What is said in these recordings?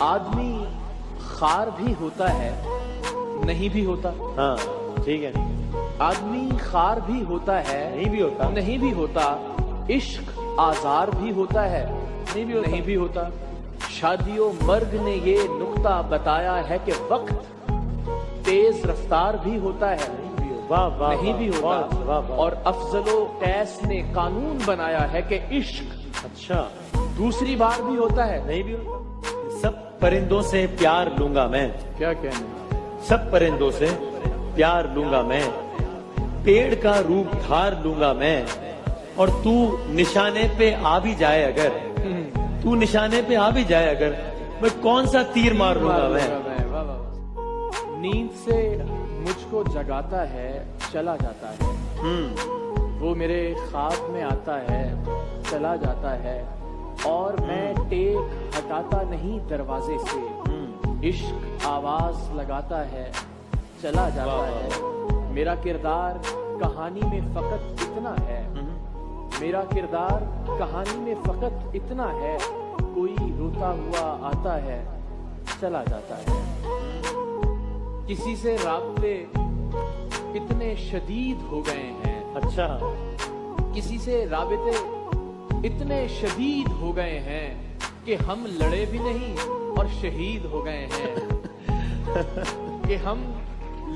آدمی خار بھی ہوتا ہے نہیں بھی ہوتا. ہاں ٹھیک ہے. آدمی خار بھی ہوتا ہے نہیں بھی ہوتا. نہیں بھی ہوتا. عشق آزار بھی ہوتا ہے نہیں بھی ہوتا. شادی و مرگ نے یہ نقطہ بتایا ہے کہ وقت تیز رفتار بھی ہوتا ہے نہیں بھی ہوتا. اور افضل و قیس نے قانون بنایا ہے کہ عشق اچھا دوسری بار بھی ہوتا ہے نہیں بھی ہوتا. سب پرندوں سے پیار لوں گا میں. کیا کہنے. سب پرندوں سے پیار لوں گا میں, پیڑ کا روپ دھار لوں گا میں, اور تو نشانے پہ آ بھی جائے اگر, تو نشانے پہ آ بھی جائے اگر, میں کون سا تیر مار لوں گا میں. نیند سے مجھ کو جگاتا ہے چلا جاتا ہے, وہ میرے خواب میں آتا ہے چلا جاتا ہے, اور میں ٹیک ہٹاتا نہیں دروازے سے. عشق آواز لگاتا ہے چلا جاتا ہے. میرا کردار کہانی میں فقط اتنا ہے, میرا کردار کہانی میں فقط اتنا ہے, کوئی روتا ہوا آتا ہے چلا جاتا ہے. کسی سے رابطے اتنے شدید ہو گئے ہیں. اچھا. کسی سے رابطے اتنے شدید ہو گئے ہیں کہ ہم لڑے بھی نہیں اور شہید ہو گئے ہیں. کہ ہم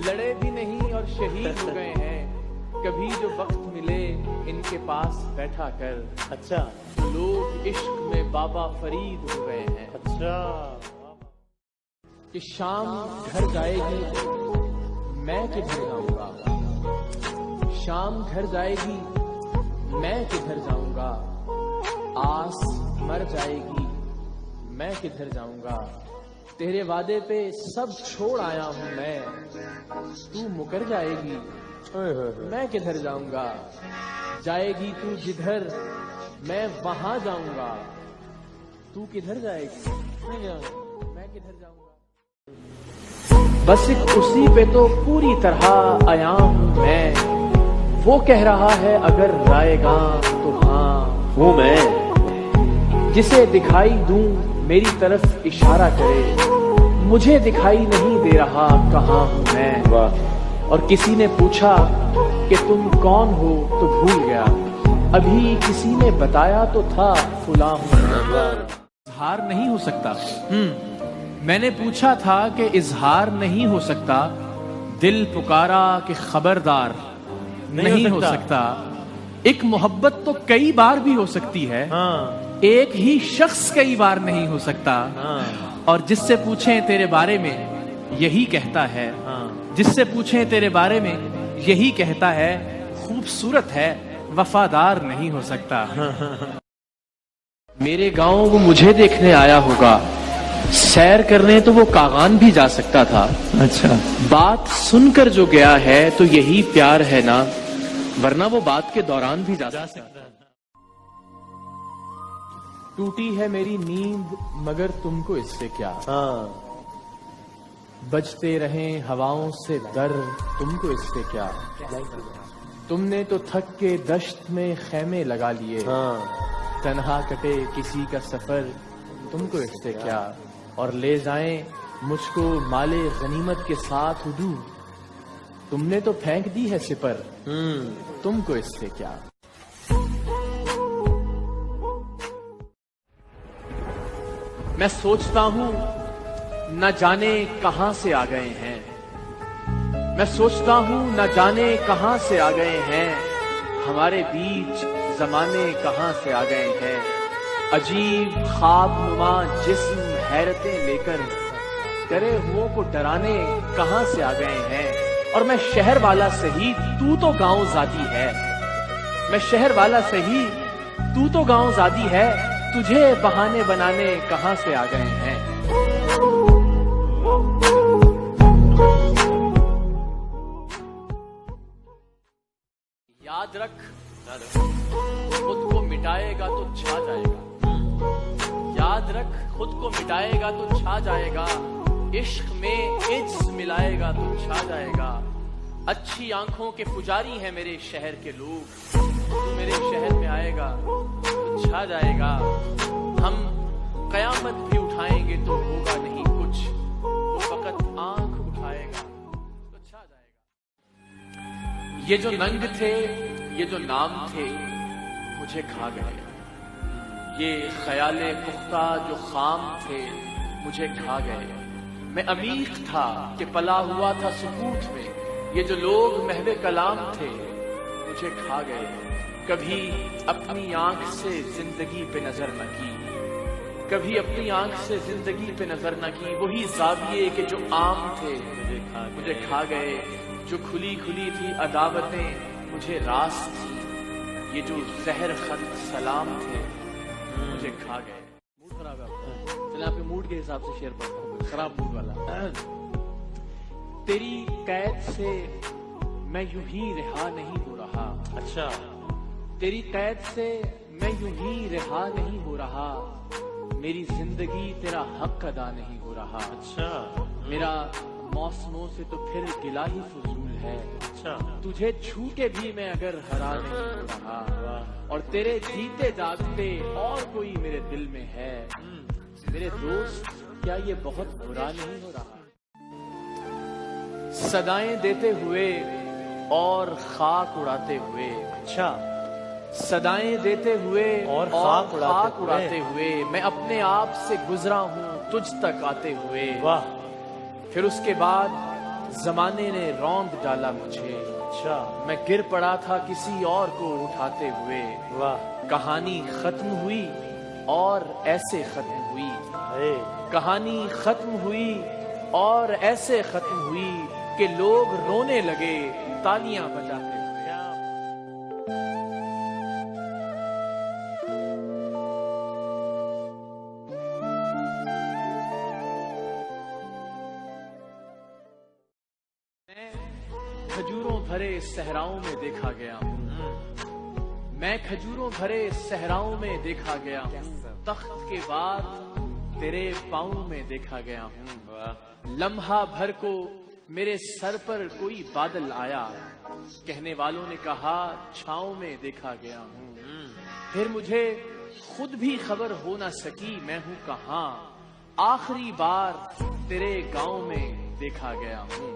لڑے بھی نہیں اور شہید ہو گئے ہیں. کبھی جو وقت ملے ان کے پاس بیٹھا کر, اچھا لوگ عشق میں بابا فرید ہو گئے ہیں. اچھا. کہ شام گھر جائے گی میں کدھر جاؤں گا, شام گھر جائے گی میں کدھر جاؤں گا, آس مر جائے گی میں کدھر جاؤں گا. تیرے وعدے پہ سب چھوڑ آیا ہوں میں, تو مکر جائے گی میں کدھر جاؤں گا. جائے گی تو جدھر میں وہاں جاؤں گا, تو کدھر جائے گی میں کدھر جاؤں گا. بس ایک اسی پہ تو پوری طرح آیا ہوں میں, وہ کہہ رہا ہے اگر رائے گا تو ہاں ہوں میں. جسے دکھائی دوں میری طرف اشارہ کرے, مجھے دکھائی نہیں دے رہا کہاں ہوں میں. اور کسی نے پوچھا کہ تم کون ہو تو بھول گیا, ابھی کسی نے بتایا تو تھا فلاں ہوں. اظہار نہیں ہو سکتا. میں نے پوچھا تھا کہ اظہار نہیں ہو سکتا, دل پکارا کہ خبردار نہیں ہو سکتا. ایک محبت تو کئی بار بھی ہو سکتی ہے, ایک ہی شخص کئی بار نہیں ہو سکتا. اور جس سے پوچھیں تیرے بارے میں یہی کہتا ہے, جس سے پوچھیں تیرے بارے میں یہی کہتا ہے, خوبصورت ہے وفادار نہیں ہو سکتا. میرے گاؤں وہ مجھے دیکھنے آیا ہوگا, سیر کرنے تو وہ کاغان بھی جا سکتا تھا. اچھا. بات سن کر جو گیا ہے تو یہی پیار ہے نا, ورنہ وہ بات کے دوران بھی جا سکتا. ٹوٹی ہے میری نیند مگر تم کو اس سے کیا, بجتے رہیں ہواؤں سے در تم کو اس سے کیا. تم نے تو تھک کے دشت میں خیمے لگا لیے, تنہا کٹے کسی کا سفر تم کو اس سے کیا. اور لے جائیں مجھ کو مالے غنیمت کے ساتھ دور, تم نے تو پھینک دی ہے سپر تم کو اس سے کیا. میں سوچتا ہوں نہ جانے کہاں سے آ گئے ہیں, میں سوچتا ہوں نہ جانے کہاں سے آ گئے ہیں, ہمارے بیچ زمانے کہاں سے آ گئے ہیں. عجیب خواب نما جسم حیرتیں لے کر ڈرے ہوں کو ڈرانے کہاں سے آ گئے ہیں. اور میں شہر والا سہی تو گاؤں زادی ہے, میں شہر والا سہی تو گاؤں زادی ہے, تجھے بہانے بنانے کہاں سے آ گئے ہیں. یاد رکھ خود کو مٹائے گا تو چھا جائے گا, یاد رکھ خود کو مٹائے گا تو چھا جائے گا. عشق میں عجز ملائے گا تو چھا جائے گا. اچھی آنکھوں کے پجاری ہیں میرے شہر کے لوگ, تو میرے شہر میں آئے گا تو چھا جائے گا. ہم قیامت بھی اٹھائیں گے تو ہوگا یہ جو ننگ تھے، یہ جو نام تھے، مجھے کھا گئے. یہ خیال پختہ جو خام تھے، مجھے کھا گئے. میں عمیق تھا کہ پلا ہوا تھا سکوت میں. یہ جو لوگ محو کلام تھے، مجھے کھا گئے. کبھی اپنی آنکھ سے زندگی پہ نظر نہ کی، کبھی اپنی آنکھ سے زندگی پہ نظر نہ کی. وہی زاویے کے جو عام تھے، مجھے کھا گئے. جو کھلی کھلی تھی عداوتیں، مجھے راس تھی. یہ جو زہر خط سلام تھے، مجھے کھا گئے. موڈ خراب ہے آپ کا؟ چلیں آپ کے موڈ کے حساب سے شیئر کرتا ہوں. خراب موڈ والا. تیری قید سے میں یوں ہی رہا نہیں ہو رہا. اچھا. تیری قید سے میں یوں ہی رہا نہیں ہو رہا. میری زندگی تیرا حق ادا نہیں ہو رہا. اچھا. میرا موسموں سے تو پھر گلہ ہی فضول ہے. اچھا. تجھے چھو کے بھی میں اگر ہرا نہیں ہو رہا، اور تیرے جیتے جاگتے اور کوئی میرے دل میں ہے. میرے دوست کیا یہ بہت برا نہیں ہو رہا؟ صدائیں دیتے ہوئے اور خاک اڑاتے ہوئے. اچھا. صدائیں دیتے ہوئے اور خاک خاک اڑاتے ہوئے میں اپنے آپ سے گزرا ہوں تجھ تک آتے ہوئے. واہ. پھر اس کے بعد زمانے نے روند ڈالا مجھے. اچھا. میں گر پڑا تھا کسی اور کو اٹھاتے ہوئے. واہ. کہانی ختم ہوئی اور ایسے ختم ہوئی. کہانی ختم ہوئی اور ایسے ختم ہوئی کہ لوگ رونے لگے تالیاں بجاتے ہوئے. کھجوروں بھرے صحراؤں میں دیکھا گیا ہوں. میں کھجوروں بھرے صحراؤں میں دیکھا گیا ہوں. تخت کے بعد تیرے پاؤں میں دیکھا گیا ہوں. لمحہ بھر کو میرے سر پر کوئی بادل آیا. کہنے والوں نے کہا چھاؤں میں دیکھا گیا ہوں. پھر مجھے خود بھی خبر ہو نہ سکی میں ہوں کہاں. آخری بار تیرے گاؤں میں دیکھا گیا ہوں.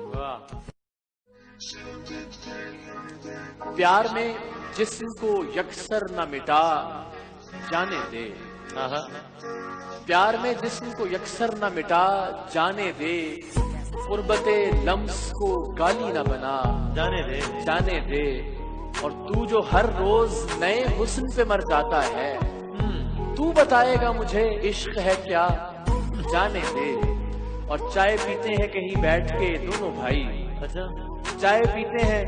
پیار میں جسم کو یکسر نہ مٹا جانے دے. پیار میں جسم کو یکسر نہ مٹا جانے دے. قربت لمس کو گالی نہ بنا جانے دے. اور تو جو ہر روز نئے حسن پہ مر جاتا ہے، تو بتائے گا مجھے عشق ہے کیا جانے دے. اور چائے پیتے ہیں کہیں بیٹھ کے دونوں بھائی. چائے پیتے ہیں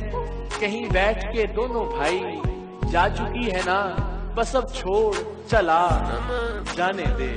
کہیں بیٹھ کے دونوں بھائی. جا چکی ہے نا بس اب چھوڑ چلا جانے دے.